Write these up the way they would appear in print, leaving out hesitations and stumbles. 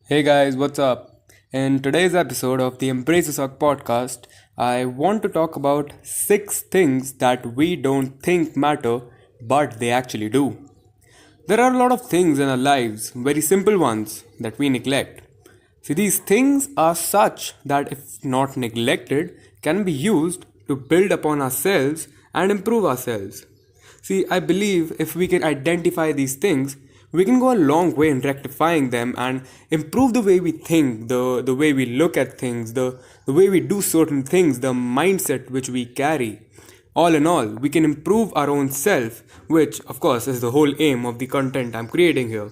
Hey guys, what's up? In today's episode of the EmbraceTheSuck podcast, I want to talk about 6 things that we don't think matter, but they actually do. There are a lot of things in our lives, very simple ones, that we neglect. See, these things are such that, if not neglected, can be used to build upon ourselves and improve ourselves. See, I believe if we can identify these things, we can go a long way in rectifying them and improve the way we think, the way we look at things, the way we do certain things, the mindset which we carry. All in all, we can improve our own self, which, of course, is the whole aim of the content I'm creating here.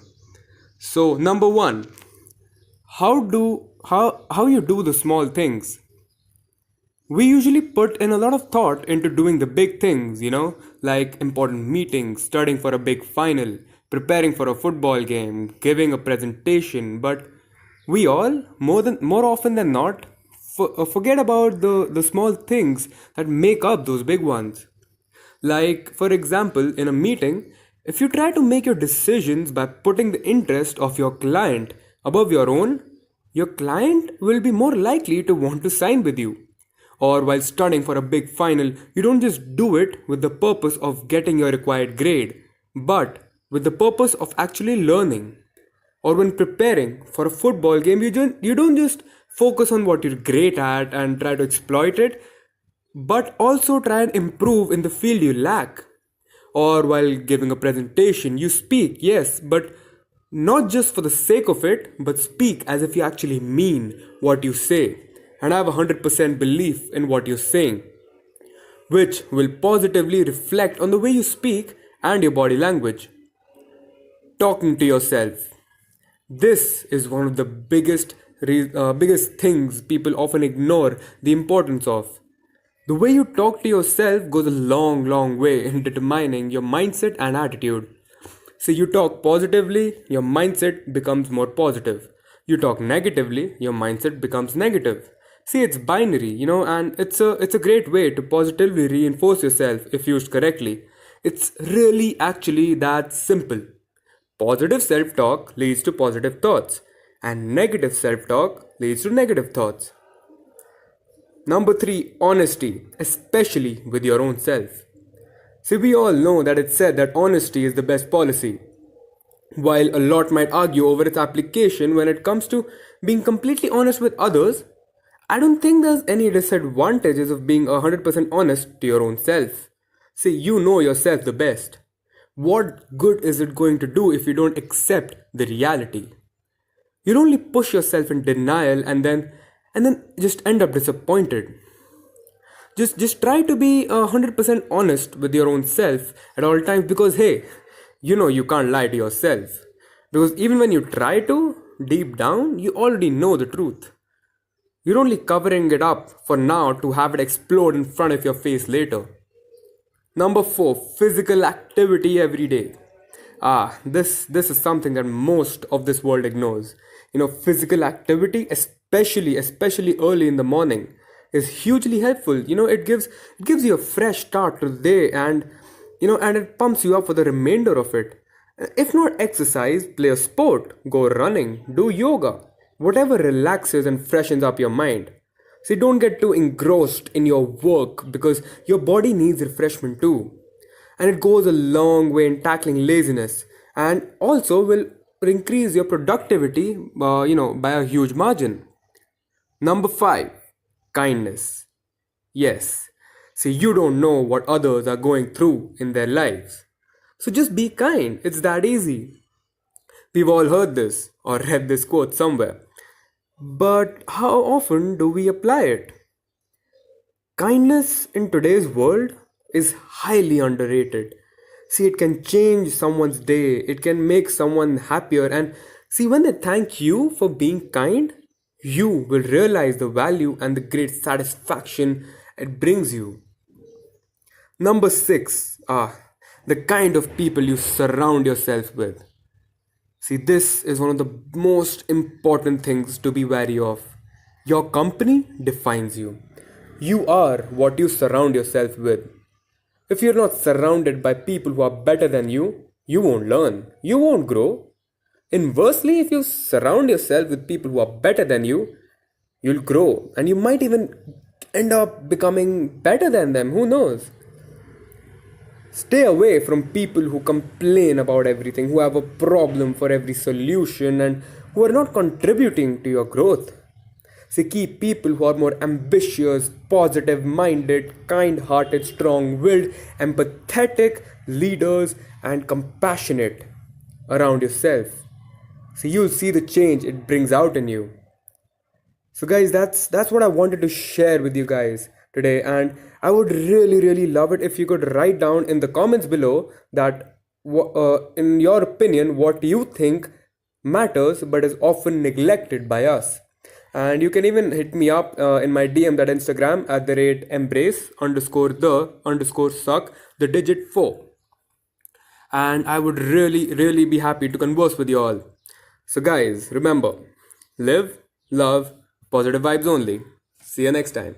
So, number one, how you do the small things. We usually put in a lot of thought into doing the big things, like important meetings, studying for a big final, preparing for a football game, giving a presentation, but we all, more often than not, forget about the small things that make up those big ones. Like, for example, in a meeting, if you try to make your decisions by putting the interest of your client above your own, your client will be more likely to want to sign with you. Or while studying for a big final, you don't just do it with the purpose of getting your required grade, but with the purpose of actually learning. Or when preparing for a football game, you don't just focus on what you're great at and try to exploit it, but also try and improve in the field you lack. Or while giving a presentation, you speak, yes, but not just for the sake of it, but speak as if you actually mean what you say. And I have 100% belief in what you're saying, which will positively reflect on the way you speak and your body language. Talking to yourself. This is one of the biggest things people often ignore the importance of. The way you talk to yourself goes a long, long way in determining your mindset and attitude. So you talk positively, your mindset becomes more positive. You talk negatively, your mindset becomes negative. See, it's binary, and it's a great way to positively reinforce yourself if used correctly. It's really actually that simple. Positive self talk leads to positive thoughts, and negative self talk leads to negative thoughts. Number 3, honesty, especially with your own self. See, we all know that it's said that honesty is the best policy. While a lot might argue over its application when it comes to being completely honest with others, I don't think there's any disadvantages of being 100% honest to your own self. See, you know yourself the best. What good is it going to do if you don't accept the reality? You'll only push yourself in denial and then just end up disappointed. Just try to be 100% honest with your own self at all times, because hey, you can't lie to yourself. Because even when you try to, deep down, you already know the truth. You're only covering it up for now to have it explode in front of your face later. Number 4, physical activity every day. This is something that most of this world ignores. Physical activity, especially early in the morning, is hugely helpful. It gives you a fresh start to the day, and it pumps you up for the remainder of it. If not exercise, play a sport, go running, do yoga, whatever relaxes and freshens up your mind. See, don't get too engrossed in your work, because your body needs refreshment too. And it goes a long way in tackling laziness, and also will increase your productivity by a huge margin. Number 5, kindness. Yes. See, you don't know what others are going through in their lives. So just be kind. It's that easy. We've all heard this or read this quote somewhere. But how often do we apply it? Kindness in today's world is highly underrated. See, it can change someone's day, it can make someone happier, and see, when they thank you for being kind, you will realize the value and the great satisfaction it brings you. Number 6, the kind of people you surround yourself with. See, this is one of the most important things to be wary of. Your company defines you. You are what you surround yourself with. If you're not surrounded by people who are better than you won't learn, you won't grow. Inversely, if you surround yourself with people who are better than you, you'll grow and you might even end up becoming better than them. Who knows? Stay away from people who complain about everything, who have a problem for every solution, and who are not contributing to your growth. See, keep people who are more ambitious, positive minded, kind hearted, strong willed, empathetic leaders, and compassionate around yourself. So you'll see the change it brings out in you. So guys, that's what I wanted to share with you guys today, and I would really love it if you could write down in the comments below that in your opinion what you think matters but is often neglected by us. And you can even hit me up in my DM, that Instagram at the rate embrace underscore the underscore suck the digit 4, and I would really be happy to converse with you all. So, guys, remember, live, love, positive vibes only. See you next time.